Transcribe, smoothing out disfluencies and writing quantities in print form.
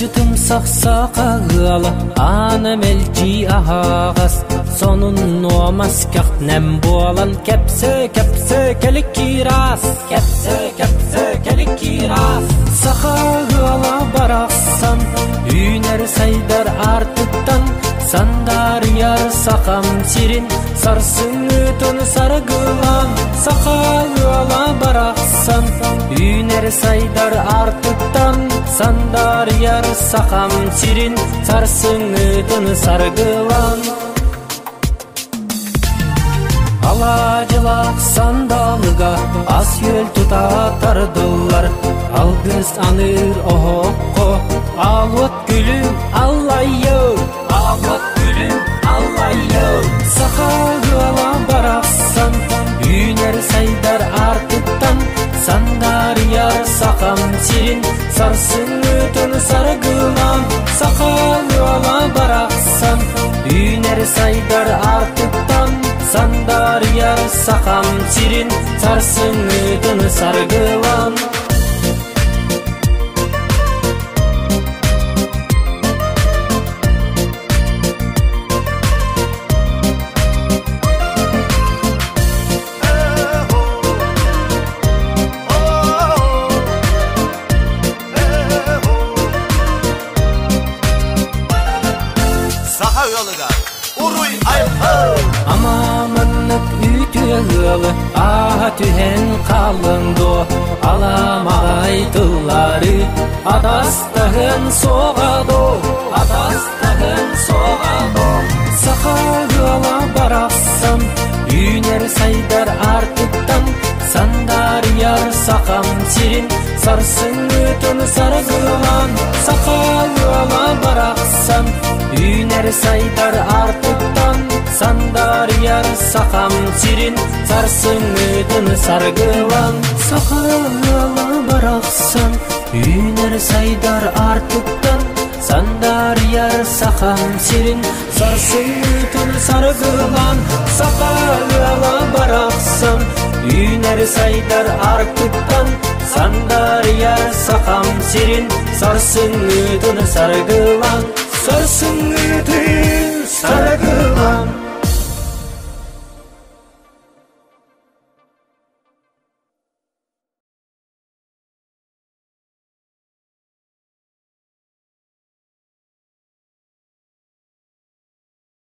Жытым сақсақағылы анам әлжи ағас Сонын номас кәқтнәм болан кәпсі кәлік кирас Кәпсі кәлік кирас Сақағылы барақсан үйнер сайдар артыттан Сандар яр сақам сирин сарсын өтін сарғылан Сақағылы барақсан үйнер сайдар артыттан Сандар яр сақам сирин сарсын өтін сарғылан Ала жылақ сандалыға ас ел тұта тардылар Алғыз аныр оқо алуат гүлім аллайо Алуат гүлім аллайо Сақағыла барақсан үйнер сайдар артыттан Сандар яр сақам сирин сарсын өтін сарғылан Сақағыла барақсан үйнер сайдар артыттан Сандар яр сақам сирин сарсын өтін сарғылан Амамынық үйтіғілі түйен қалыңды Аламағай тұллары адастығын соғады Сақағыла барақсан үйнер сайдар артыттан Сандар яр сақам сирин сарсын өтін сарғылан Сақағыла барақсан үйнер сайдар артыттан Сандар яр сақам сирин сарсын өтін сарғылан Сақағыла барақсан үйнер сайдар артыттан Сандар яр сақам сирин сарсын өтін сарғылан Сақағыла барақсан үйнер сайдар артыттан Сандар яр сақам сирин сарсын өтін сарғылан Сарсын өтін сарғылан